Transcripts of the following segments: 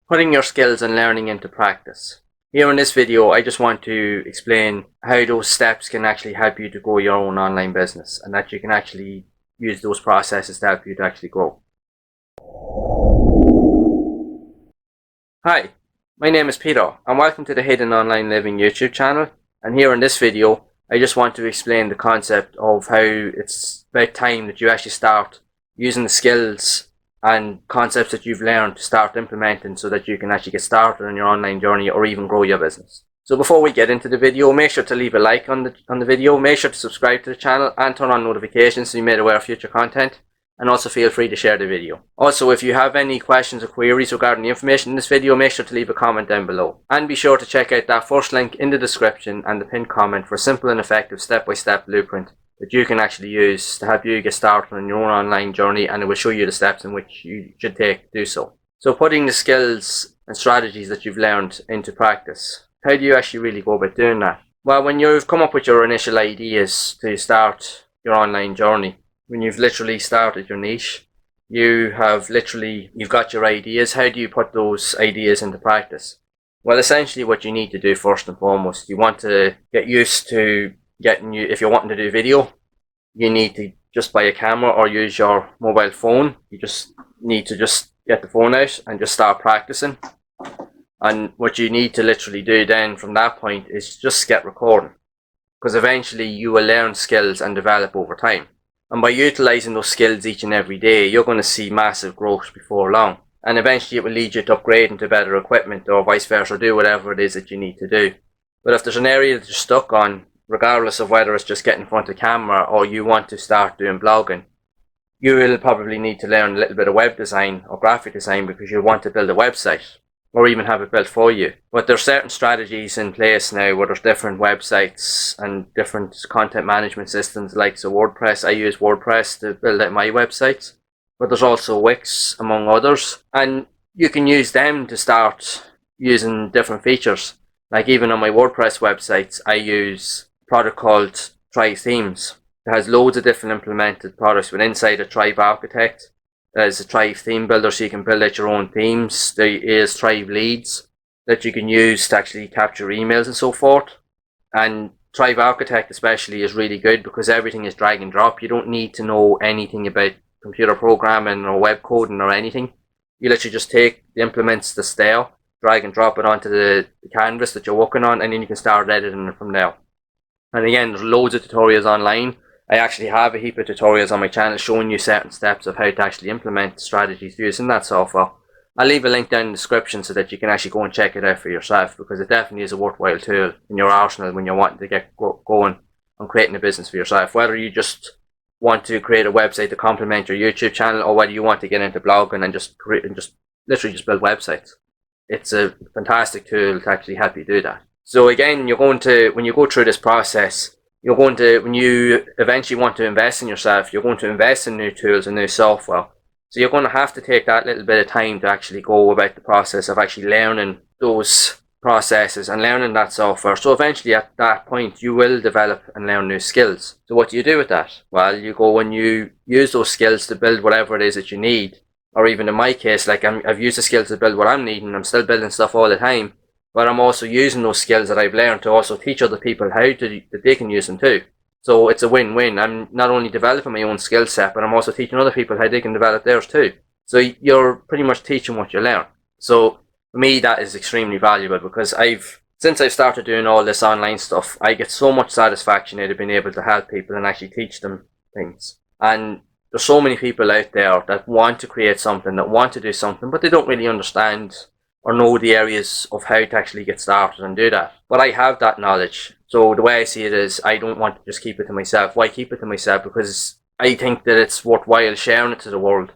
Putting your skills and learning into practice. Here in this video, I just want to explain how those steps can actually help you to grow your own online business, and that you can actually use those processes to help you to actually grow. Hi, my name is Peter, and welcome to the Hidden Online Living YouTube channel. And here in this video, I just want to explain the concept of how it's about time that you actually start using the skills and concepts that you've learned to start implementing so that you can actually get started on your online journey or even grow your business. So before we get into the video, make sure to leave a like on the video, make sure to subscribe to the channel and turn on notifications so you're made aware of future content, and also feel free to share the video. Also, if you have any questions or queries regarding the information in this video, make sure to leave a comment down below. And be sure to check out that first link in the description and the pinned comment for a simple and effective step-by-step blueprint that you can actually use to help you get started on your own online journey, and it will show you the steps in which you should take to do so. So putting the skills and strategies that you've learned into practice. How do you actually really go about doing that? Well, when you've come up with your initial ideas to start your online journey, when you've literally started your niche, you've got your ideas, how do you put those ideas into practice? Well, essentially what you need to do first and foremost, you want to get used to if you're wanting to do video, you need to just buy a camera or use your mobile phone. You just need to get the phone out and just start practicing. And what you need to literally do then from that point is just get recording, because eventually you will learn skills and develop over time. And by utilizing those skills each and every day, you're going to see massive growth before long. And eventually it will lead you to upgrade into better equipment or vice versa, or do whatever it is that you need to do. But if there's an area that you're stuck on, regardless of whether it's just getting in front of camera or you want to start doing blogging, you will probably need to learn a little bit of web design or graphic design, because you'll want to build a website or even have it built for you. But there's certain strategies in place now where there's different websites and different content management systems like WordPress. I use WordPress to build out my websites, but there's also Wix among others, and you can use them to start using different features. Like even on my WordPress websites, I use product called Thrive Themes. It has loads of different implemented products, but inside a Thrive Architect, there's a Thrive Theme Builder, so you can build out your own themes. There is Thrive Leads that you can use to actually capture emails and so forth. And Thrive Architect especially is really good because everything is drag and drop. You don't need to know anything about computer programming or web coding or anything. You literally just take the implements that's there, drag and drop it onto the canvas that you're working on, and then you can start editing it from there. And again, there's loads of tutorials online. I actually have a heap of tutorials on my channel showing you certain steps of how to actually implement strategies using that software. I'll leave a link down in the description so that you can actually go and check it out for yourself, because it definitely is a worthwhile tool in your arsenal when you're wanting to get going on creating a business for yourself. Whether you just want to create a website to complement your YouTube channel, or whether you want to get into blogging and just literally build websites. It's a fantastic tool to actually help you do that. So again, when you go through this process, when you eventually want to invest in yourself, you're going to invest in new tools and new software. So you're going to have to take that little bit of time to actually go about the process of actually learning those processes and learning that software. So eventually at that point, you will develop and learn new skills. So what do you do with that? Well, you go and you use those skills to build whatever it is that you need. Or even in my case, like I've used the skills to build what I'm needing. I'm still building stuff all the time. But I'm also using those skills that I've learned to also teach other people that they can use them too. So it's a win-win. I'm not only developing my own skill set, but I'm also teaching other people how they can develop theirs too. So you're pretty much teaching what you learn. So for me, that is extremely valuable, because since I've started doing all this online stuff, I get so much satisfaction out of being able to help people and actually teach them things. And there's so many people out there that want to create something, that want to do something, but they don't really understand or know the areas of how to actually get started and do that. But I have that knowledge. So the way I see it is, I don't want to just keep it to myself. Why keep it to myself? Because I think that it's worthwhile sharing it to the world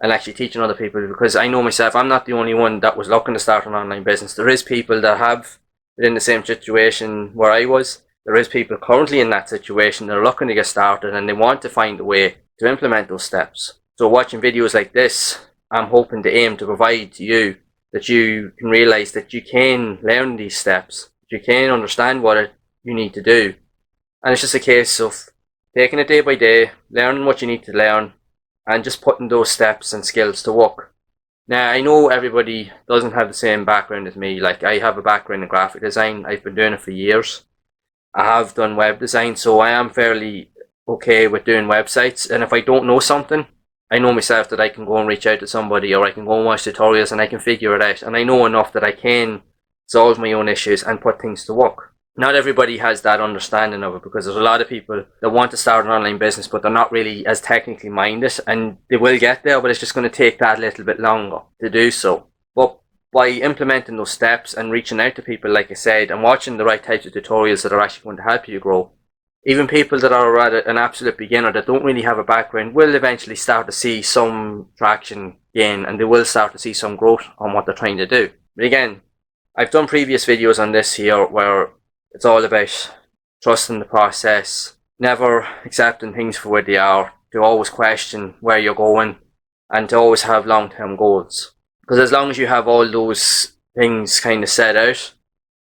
and actually teaching other people, because I know myself, I'm not the only one that was looking to start an online business. There is people that have been in the same situation where I was. There is people currently in that situation that are looking to get started and they want to find a way to implement those steps. So watching videos like this, I'm hoping to aim to provide to you that you can realize that you can learn these steps, that you can understand what you need to do. And it's just a case of taking it day by day, learning what you need to learn, and just putting those steps and skills to work. Now, I know everybody doesn't have the same background as me. Like, I have a background in graphic design. I've been doing it for years. I have done web design, so I am fairly okay with doing websites. And if I don't know something, I know myself that I can go and reach out to somebody, or I can go and watch tutorials and I can figure it out. And I know enough that I can solve my own issues and put things to work. Not everybody has that understanding of it, because there's a lot of people that want to start an online business, but they're not really as technically minded, and they will get there, but it's just going to take that little bit longer to do so. But by implementing those steps and reaching out to people, like I said, and watching the right types of tutorials that are actually going to help you grow, even people that are at an absolute beginner that don't really have a background will eventually start to see some traction gain, and they will start to see some growth on what they're trying to do. But again, I've done previous videos on this here where it's all about trusting the process, never accepting things for what they are, to always question where you're going, and to always have long-term goals. Because as long as you have all those things kind of set out,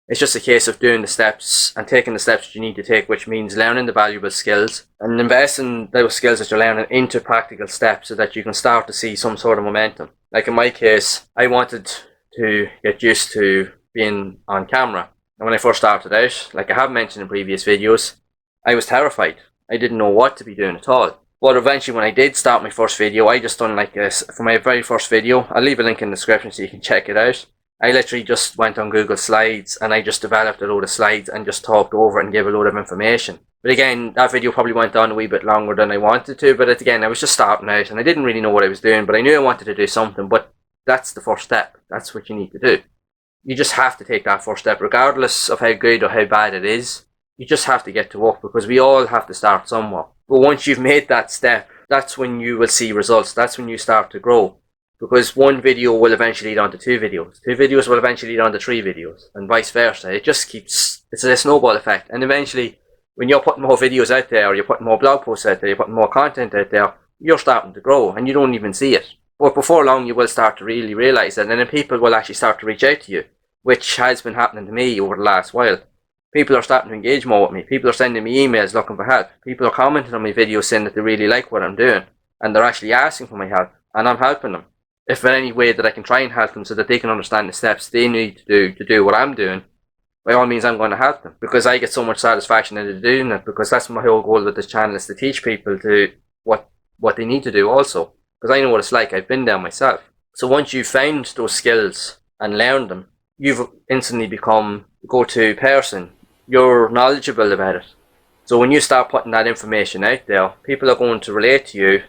it's just a case of doing the steps and taking the steps that you need to take, which means learning the valuable skills and investing those skills that you're learning into practical steps so that you can start to see some sort of momentum. Like in my case, I wanted to get used to being on camera. And when I first started out, like I have mentioned in previous videos, I was terrified. I didn't know what to be doing at all. But eventually when I did start my first video, I just done like this. For my very first video, I'll leave a link in the description so you can check it out. I literally just went on Google Slides and I just developed a load of slides and just talked over it and gave a load of information. But again, that video probably went on a wee bit longer than I wanted to, but again, I was just starting out and I didn't really know what I was doing, but I knew I wanted to do something. But that's the first step. That's what you need to do. You just have to take that first step, regardless of how good or how bad it is. You just have to get to work, because we all have to start somewhere. But once you've made that step, that's when you will see results. That's when you start to grow. Because one video will eventually lead on to 2 videos. 2 videos will eventually lead on to 3 videos, and vice versa. It just keeps, it's a snowball effect. And eventually, when you're putting more videos out there, or you're putting more blog posts out there, you're putting more content out there, you're starting to grow, and you don't even see it. But before long, you will start to really realise that, and then people will actually start to reach out to you, which has been happening to me over the last while. People are starting to engage more with me. People are sending me emails looking for help. People are commenting on my videos saying that they really like what I'm doing, and they're actually asking for my help, and I'm helping them. If in any way that I can try and help them so that they can understand the steps they need to do what I'm doing, by all means I'm going to help them, because I get so much satisfaction out of doing it, because that's my whole goal with this channel, is to teach people to what they need to do also, because I know what it's like. I've been there myself. So once you've found those skills and learned them, you've instantly become the go-to person. You're knowledgeable about it. So when you start putting that information out there, people are going to relate to you.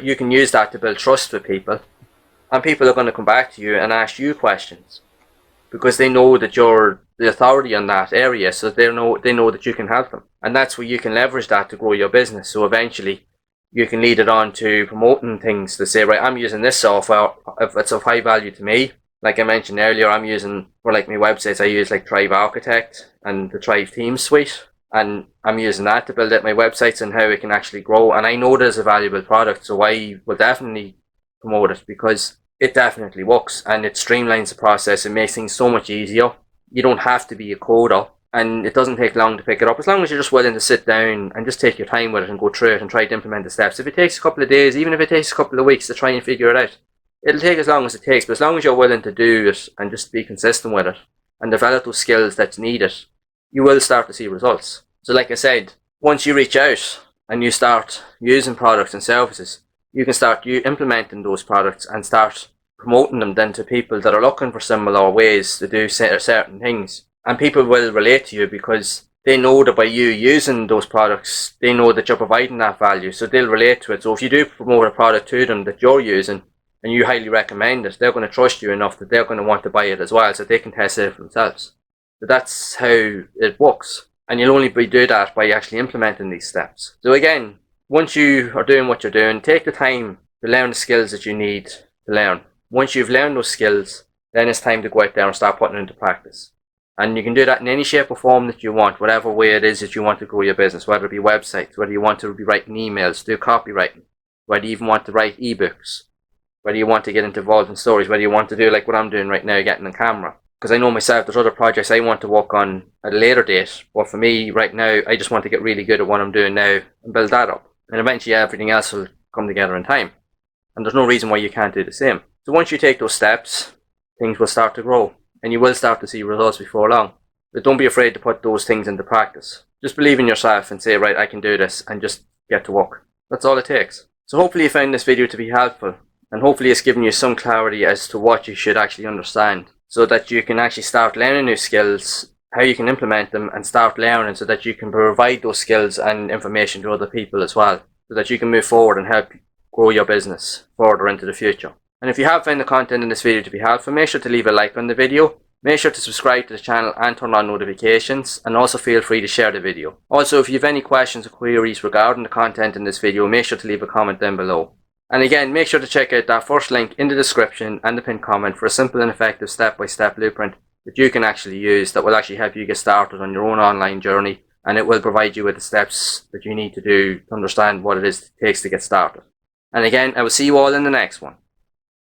You can use that to build trust with people. And people are going to come back to you and ask you questions, because they know that you're the authority on that area, so they know that you can help them. And that's where you can leverage that to grow your business. So eventually you can lead it on to promoting things, to say, right, I'm using this software, if it's of high value to me. Like I mentioned earlier, I'm using, for like my websites, I use like Thrive Architect and the Thrive Theme Suite. And I'm using that to build out my websites and how it can actually grow. And I know there's a valuable product, so I will definitely promote it, because it definitely works and it streamlines the process. It makes things so much easier. You don't have to be a coder, and it doesn't take long to pick it up, as long as you're just willing to sit down and just take your time with it and go through it and try to implement the steps. If it takes a couple of days, even if it takes a couple of weeks to try and figure it out, it'll take as long as it takes. But as long as you're willing to do it and just be consistent with it and develop those skills that's needed, you will start to see results. So like I said, once you reach out and you start using products and services, you can start implementing those products and start promoting them then to people that are looking for similar ways to do certain things. And people will relate to you, because they know that by you using those products, they know that you're providing that value, so they'll relate to it. So if you do promote a product to them that you're using and you highly recommend it, they're going to trust you enough that they're going to want to buy it as well, so they can test it for themselves. So that's how it works. And you'll only do that by actually implementing these steps. So again, once you are doing what you're doing, take the time to learn the skills that you need to learn. Once you've learned those skills, then it's time to go out there and start putting it into practice. And you can do that in any shape or form that you want, whatever way it is that you want to grow your business, whether it be websites, whether you want to be writing emails, do copywriting, whether you even want to write ebooks, whether you want to get involved in stories, whether you want to do like what I'm doing right now, getting on camera. Because I know myself, there's other projects I want to work on at a later date, but for me right now, I just want to get really good at what I'm doing now and build that up. And eventually everything else will come together in time. And there's no reason why you can't do the same. So once you take those steps, things will start to grow and you will start to see results before long. But don't be afraid to put those things into practice. Just believe in yourself and say, right, I can do this, and just get to work. That's all it takes. So hopefully you found this video to be helpful, and hopefully it's given you some clarity as to what you should actually understand, so that you can actually start learning new skills, how you can implement them, and start learning so that you can provide those skills and information to other people as well, so that you can move forward and help grow your business further into the future. And if you have found the content in this video to be helpful, make sure to leave a like on the video. Make sure to subscribe to the channel and turn on notifications, and also feel free to share the video. Also, if you have any questions or queries regarding the content in this video, make sure to leave a comment down below. And again, make sure to check out that first link in the description and the pinned comment for a simple and effective step-by-step blueprint that you can actually use, that will actually help you get started on your own online journey, and it will provide you with the steps that you need to do to understand what it is it takes to get started. And again, I will see you all in the next one.